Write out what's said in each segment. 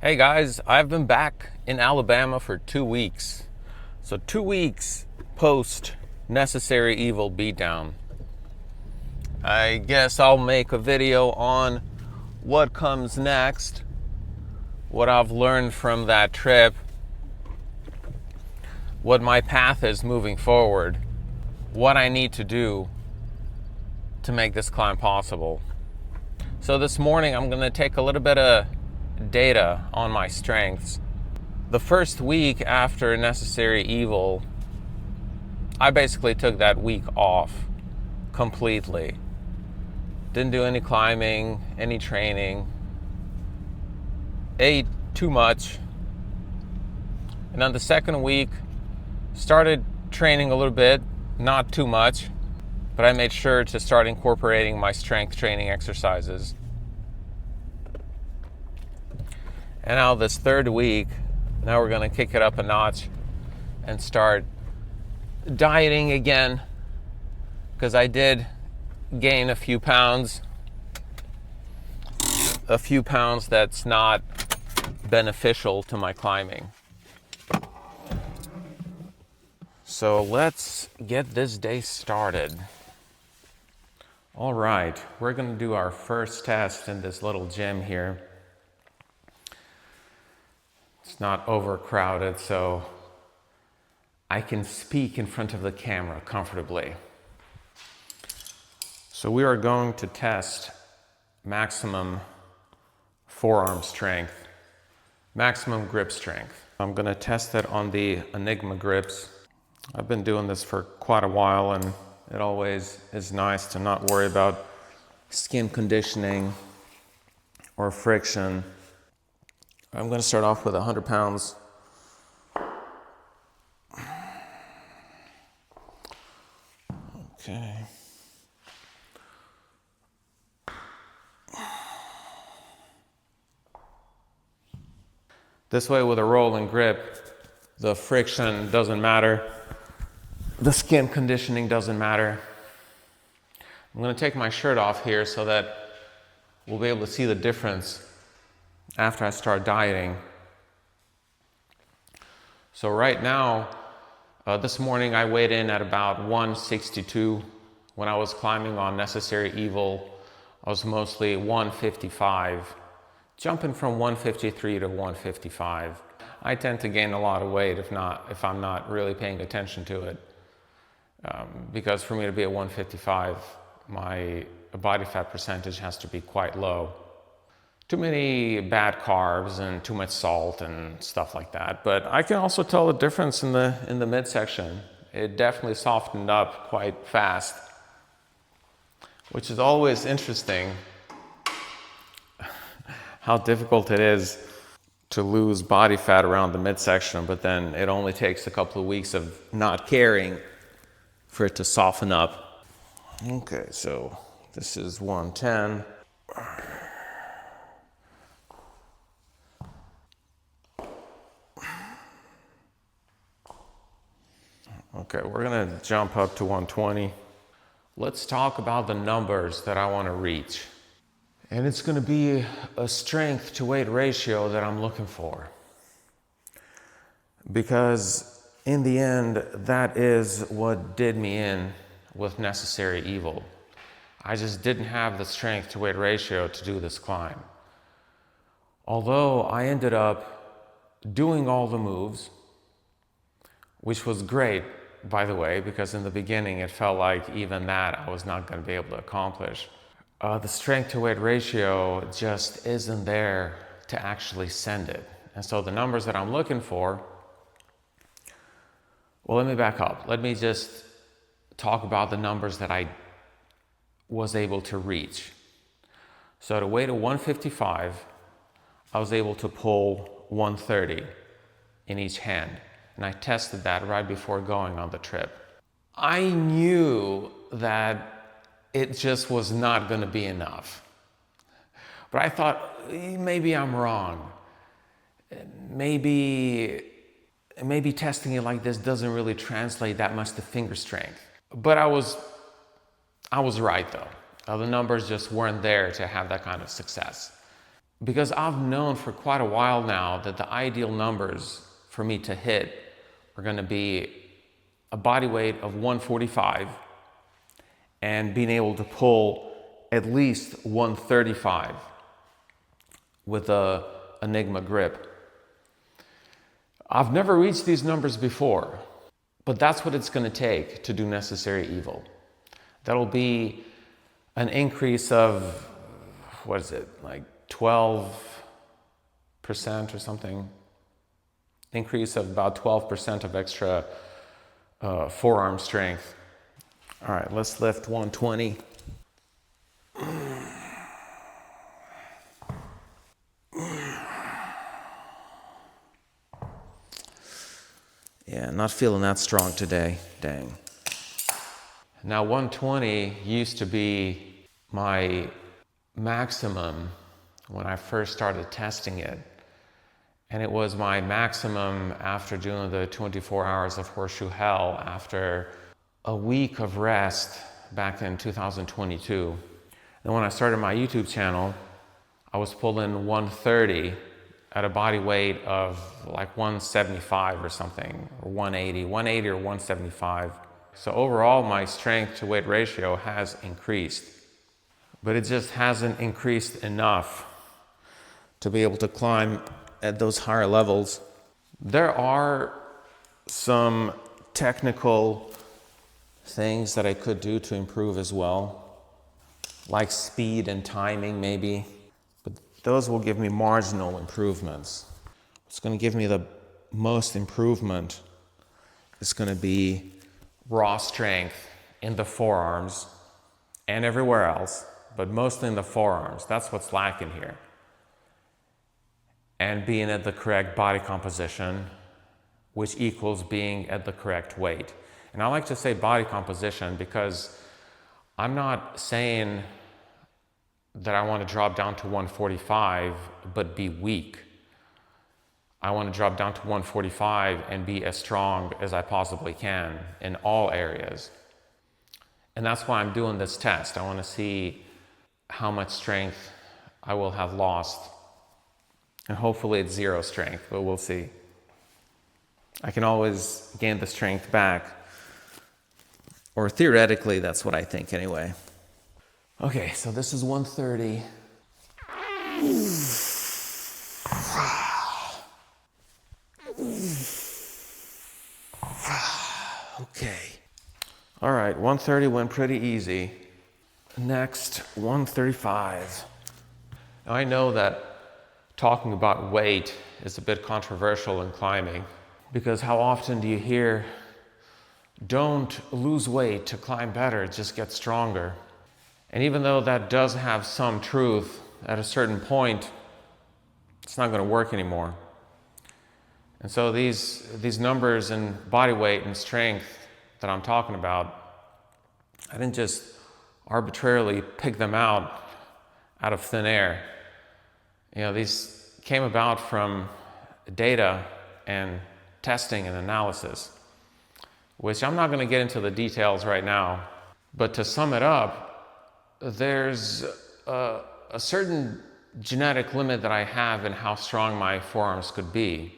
Hey guys, I've been back in Alabama for 2 weeks. So 2 weeks post Necessary Evil beatdown. I guess I'll make a video on what comes next, what I've learned from that trip, what my path is moving forward, what I need to do to make this climb possible. So this morning I'm going to take a little bit of data on my strengths. The first week after Necessary Evil, I basically took that week off completely. Didn't do any climbing, any training, ate too much. And on the second week, started training a little bit, not too much, but I made sure to start incorporating my strength training exercises. And now this third week, now we're going to kick it up a notch and start dieting again, because I did gain a few pounds that's not beneficial to my climbing. So let's get this day started. All right, we're going to do our first test in this little gym here. It's not overcrowded, so I can speak in front of the camera comfortably. So we are going to test maximum forearm strength, maximum grip strength. I'm going to test it on the Enigma grips. I've been doing this for quite a while, and it always is nice to not worry about skin conditioning or friction. I'm going to start off with 100 pounds. Okay. This way, with a rolling grip, the friction doesn't matter. The skin conditioning doesn't matter. I'm going to take my shirt off here so that we'll be able to see the difference after I start dieting. So right now, this morning I weighed in at about 162. When I was climbing on Necessary Evil, I was mostly 155, jumping from 153 to 155. I tend to gain a lot of weight if I'm not really paying attention to it. Because for me to be at 155, my body fat percentage has to be quite low. Too many bad carbs and too much salt and stuff like that. But I can also tell the difference in the midsection. It definitely softened up quite fast, which is always interesting how difficult it is to lose body fat around the midsection, but then it only takes a couple of weeks of not caring for it to soften up. Okay, so this is 110. Okay, we're gonna jump up to 120. Let's talk about the numbers that I wanna reach. And it's gonna be a strength to weight ratio that I'm looking for. Because in the end, that is what did me in with Necessary Evil. I just didn't have the strength to weight ratio to do this climb. Although I ended up doing all the moves, which was great, by the way, because in the beginning it felt like even that I was not going to be able to accomplish. The strength to weight ratio just isn't there to actually send it. And so the numbers that I'm looking for, well, let me back up. Let me just talk about the numbers that I was able to reach. So to weight of 155, I was able to pull 130 in each hand. And I tested that right before going on the trip. I knew that it just was not going to be enough. But I thought, maybe I'm wrong. Maybe testing it like this doesn't really translate that much to finger strength. But I was right though. The numbers just weren't there to have that kind of success. Because I've known for quite a while now that the ideal numbers for me to hit are going to be a body weight of 145 and being able to pull at least 135 with a Enigma grip. I've never reached these numbers before, but that's what it's going to take to do necessary evil. That'll be an increase of, what is it, like 12% or something? Increase of about 12% of extra forearm strength. All right, let's lift 120. Yeah, not feeling that strong today, dang. Now 120 used to be my maximum when I first started testing it. And it was my maximum after doing the 24 hours of horseshoe hell after a week of rest back in 2022. And when I started my YouTube channel, I was pulling 130 at a body weight of like 175 or something, or 180 or 175. So overall, my strength to weight ratio has increased, but it just hasn't increased enough to be able to climb at those higher levels. There are some technical things that I could do to improve as well, like speed and timing maybe, but those will give me marginal improvements. What's going to give me the most improvement is going to be raw strength in the forearms and everywhere else, but mostly in the forearms. That's what's lacking here. And being at the correct body composition, which equals being at the correct weight. And I like to say body composition because I'm not saying that I want to drop down to 145 but be weak. I want to drop down to 145 and be as strong as I possibly can in all areas. And that's why I'm doing this test. I want to see how much strength I will have lost. And hopefully it's zero strength, but we'll see. I can always gain the strength back. Or theoretically, that's what I think anyway. Okay, so this is 130. Okay. All right, 130 went pretty easy. Next, 135. Now I know that talking about weight is a bit controversial in climbing, because how often do you hear, don't lose weight to climb better, just get stronger. And even though that does have some truth, at a certain point, it's not going to work anymore. And so these numbers in body weight and strength that I'm talking about, I didn't just arbitrarily pick them out of thin air. You know, these came about from data and testing and analysis, which I'm not going to get into the details right now. But to sum it up, there's a certain genetic limit that I have in how strong my forearms could be.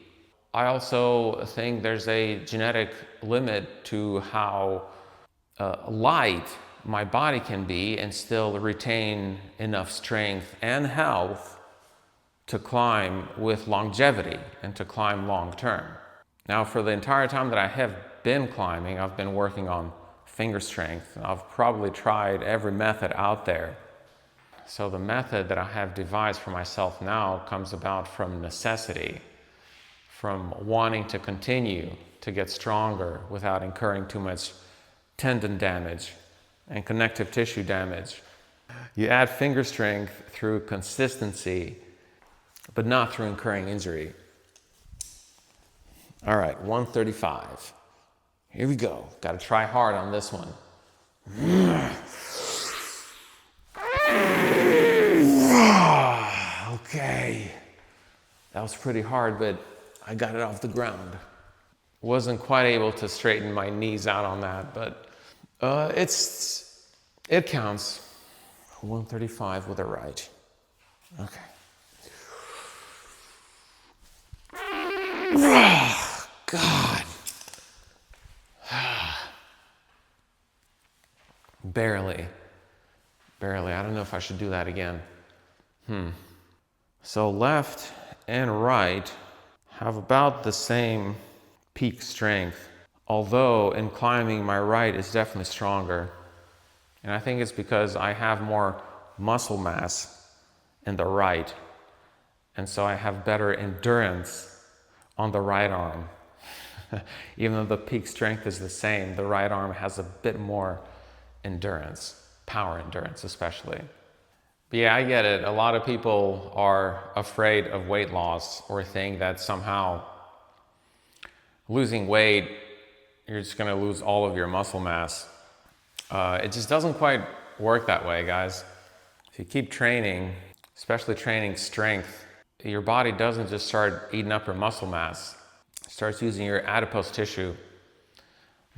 I also think there's a genetic limit to how light my body can be and still retain enough strength and health to climb with longevity and to climb long term. Now, for the entire time that I have been climbing, I've been working on finger strength. I've probably tried every method out there. So the method that I have devised for myself now comes about from necessity, from wanting to continue to get stronger without incurring too much tendon damage and connective tissue damage. You add finger strength through consistency, but not through incurring injury. All right, 135. Here we go. Got to try hard on this one. Okay. That was pretty hard, but I got it off the ground. Wasn't quite able to straighten my knees out on that, but it counts. 135 with a right. Okay. God. Barely. Barely. I don't know if I should do that again. So left and right have about the same peak strength, although in climbing my right is definitely stronger. And I think it's because I have more muscle mass in the right, and so I have better endurance on the right arm. Even though the peak strength is the same, the right arm has a bit more endurance, power endurance especially. But yeah, I get it. A lot of people are afraid of weight loss or think that somehow losing weight, you're just going to lose all of your muscle mass. It just doesn't quite work that way, guys. If you keep training, especially training strength, your body doesn't just start eating up your muscle mass. It starts using your adipose tissue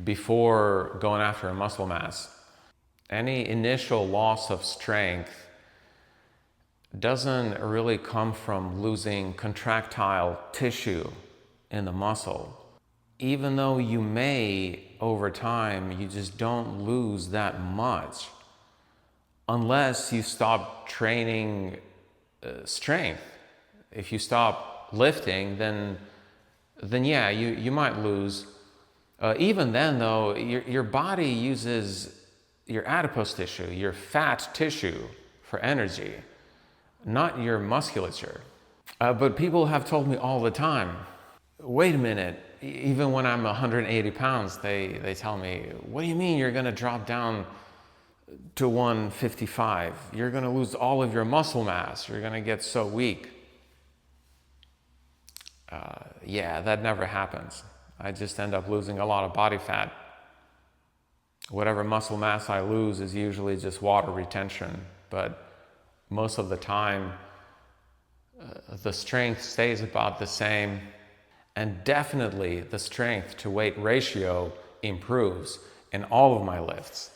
before going after your muscle mass. Any initial loss of strength doesn't really come from losing contractile tissue in the muscle. Even though you may, over time, you just don't lose that much unless you stop training strength. If you stop lifting, then yeah, you might lose. Even then, though, your body uses your adipose tissue, your fat tissue, for energy, not your musculature. But people have told me all the time, wait a minute, even when I'm 180 pounds, they tell me, what do you mean you're gonna drop down to 155? You're gonna lose all of your muscle mass. You're gonna get so weak. Yeah, that never happens. I just end up losing a lot of body fat. Whatever muscle mass I lose is usually just water retention, but most of the time, the strength stays about the same, and definitely the strength to weight ratio improves in all of my lifts.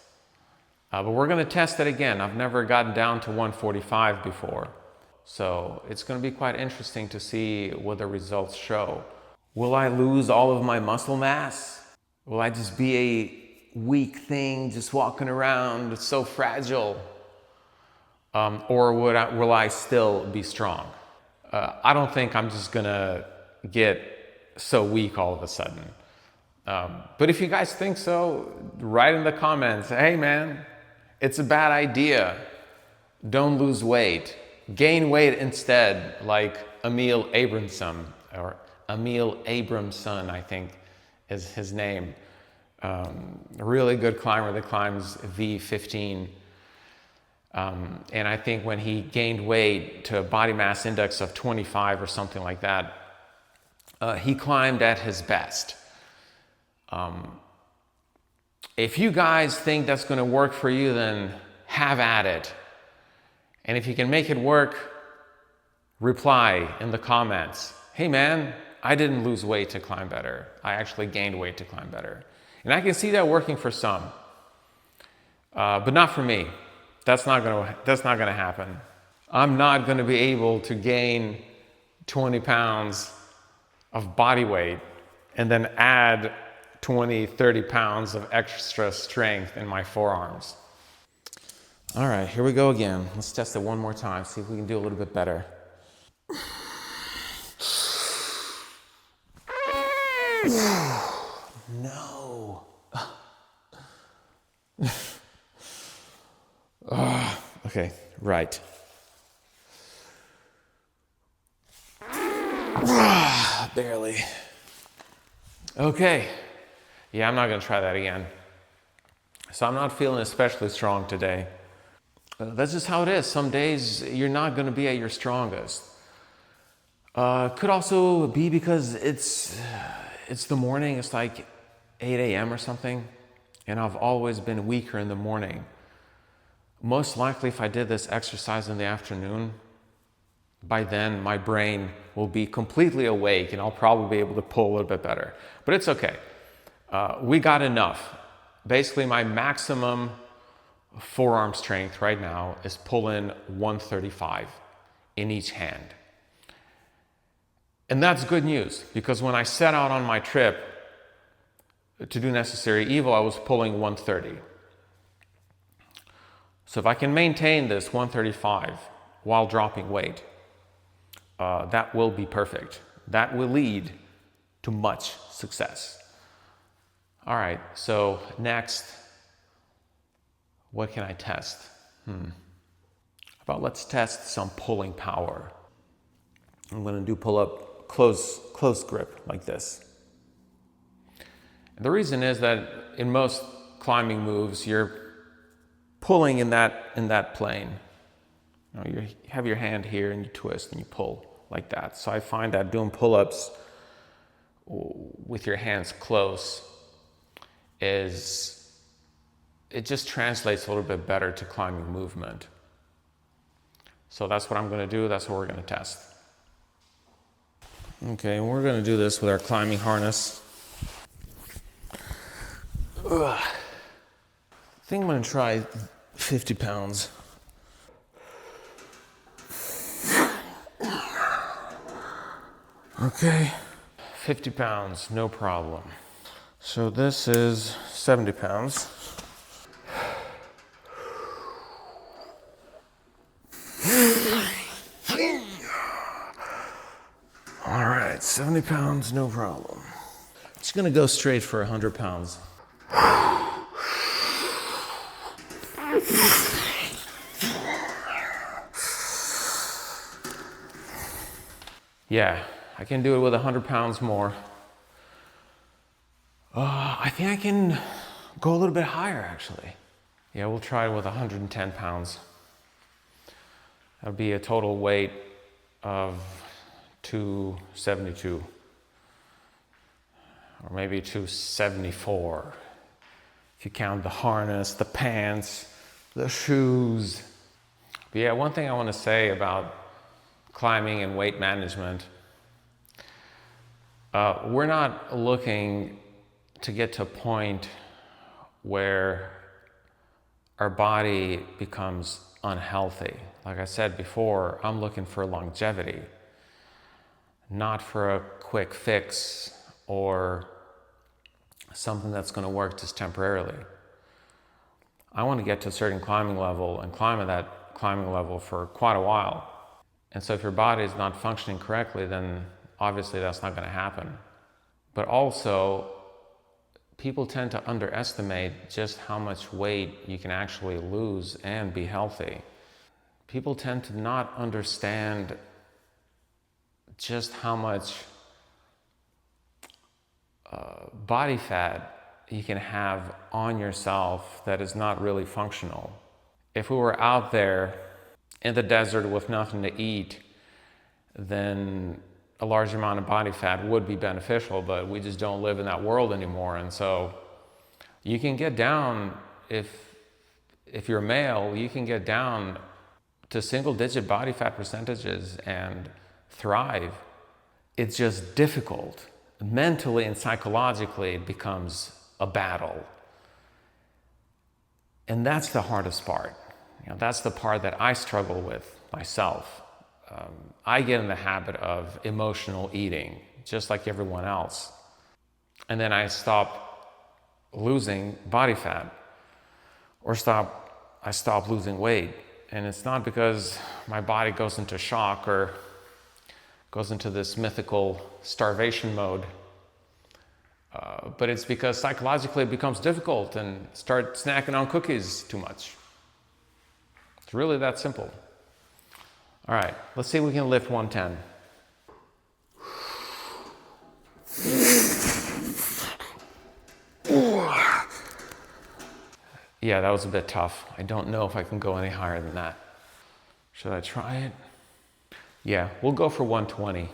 But we're gonna test it again. I've never gotten down to 145 before, so it's gonna be quite interesting to see what the results show. Will I lose all of my muscle mass? Will I just be a weak thing just walking around, so fragile? Or will I still be strong? I don't think I'm just gonna get so weak all of a sudden. But if you guys think so, write in the comments, hey man, it's a bad idea. Don't lose weight. Gain weight instead, like Emil Abramson, or Emil Abramson, I think is his name. A really good climber that climbs V15. And I think when he gained weight to a body mass index of 25 or something like that, he climbed at his best. If you guys think that's going to work for you, then have at it. And if you can make it work, reply in the comments, hey man, I didn't lose weight to climb better. I actually gained weight to climb better. And I can see that working for some, but not for me. That's not gonna happen. I'm not gonna be able to gain 20 pounds of body weight and then add 20, 30 pounds of extra strength in my forearms. All right, here we go again. Let's test it one more time, see if we can do a little bit better. No. Okay, right. Barely. Okay. Yeah, I'm not gonna try that again. So I'm not feeling especially strong today. That's just how it is. Some days you're not gonna be at your strongest. Could also be because it's the morning, it's like 8 a.m. or something, and I've always been weaker in the morning. Most likely if I did this exercise in the afternoon, by then my brain will be completely awake and I'll probably be able to pull a little bit better. But it's okay. We got enough. Basically my maximum forearm strength right now is pulling 135 in each hand. And that's good news, because when I set out on my trip to do necessary evil, I was pulling 130. So if I can maintain this 135 while dropping weight, that will be perfect. That will lead to much success. All right, so next, what can I test? How about let's test some pulling power. I'm gonna do pull-up close grip like this. And the reason is that in most climbing moves, you're pulling in that plane. You have your hand here and you twist and you pull like that. So I find that doing pull-ups with your hands close it just translates a little bit better to climbing movement. So that's what I'm going to do. That's what we're going to test. Okay, and we're going to do this with our climbing harness. I think I'm going to try 50 pounds. Okay, 50 pounds, no problem. So this is 70 pounds. All right, 70 pounds, no problem. Just gonna go straight for 100 pounds. Yeah, I can do it with 100 pounds more. I think I can go a little bit higher, actually. Yeah, we'll try it with 110 pounds. That'll be a total weight of 272. Or maybe 274. If you count the harness, the pants, the shoes. But yeah, one thing I want to say about climbing and weight management, we're not looking to get to a point where our body becomes unhealthy. Like I said before, I'm looking for longevity, not for a quick fix or something that's going to work just temporarily. I want to get to a certain climbing level and climb at that climbing level for quite a while. And so if your body is not functioning correctly, then obviously that's not going to happen. But also, people tend to underestimate just how much weight you can actually lose and be healthy. People tend to not understand just how much body fat you can have on yourself that is not really functional. If we were out there in the desert with nothing to eat, then a large amount of body fat would be beneficial, but we just don't live in that world anymore. And so you can get down, if you're male, you can get down to single-digit body fat percentages and thrive. It's just difficult. Mentally and psychologically, it becomes a battle. And that's the hardest part. That's the part that I struggle with myself. I get in the habit of emotional eating, just like everyone else. And then I stop losing body fat, or I stop losing weight. And it's not because my body goes into shock or goes into this mythical starvation mode, but it's because psychologically it becomes difficult and start snacking on cookies too much. It's really that simple. All right, let's see if we can lift 110. Yeah, that was a bit tough. I don't know if I can go any higher than that. Should I try it? Yeah, we'll go for 120.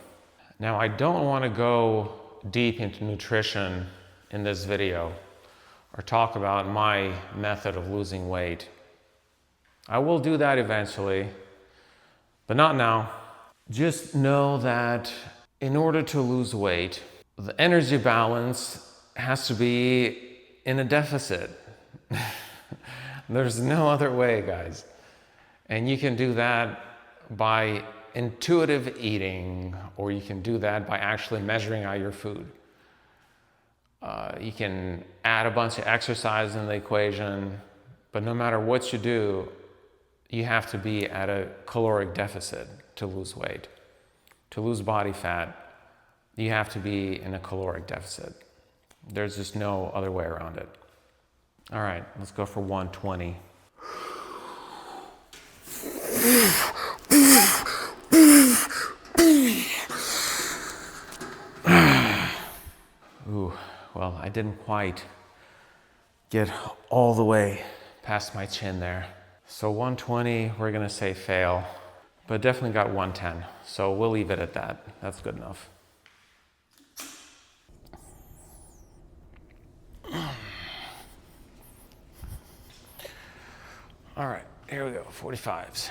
Now, I don't want to go deep into nutrition in this video or talk about my method of losing weight. I will do that eventually, but not now. Just know that in order to lose weight, the energy balance has to be in a deficit. There's no other way, guys. And you can do that by intuitive eating, or you can do that by actually measuring out your food. You can add a bunch of exercise in the equation, but no matter what you do, you have to be at a caloric deficit to lose weight. To lose body fat, you have to be in a caloric deficit. There's just no other way around it. All right, let's go for 120. Ooh, well, I didn't quite get all the way past my chin there. So 120, we're gonna say fail, but definitely got 110. So we'll leave it at that. That's good enough. All right, here we go, 45s.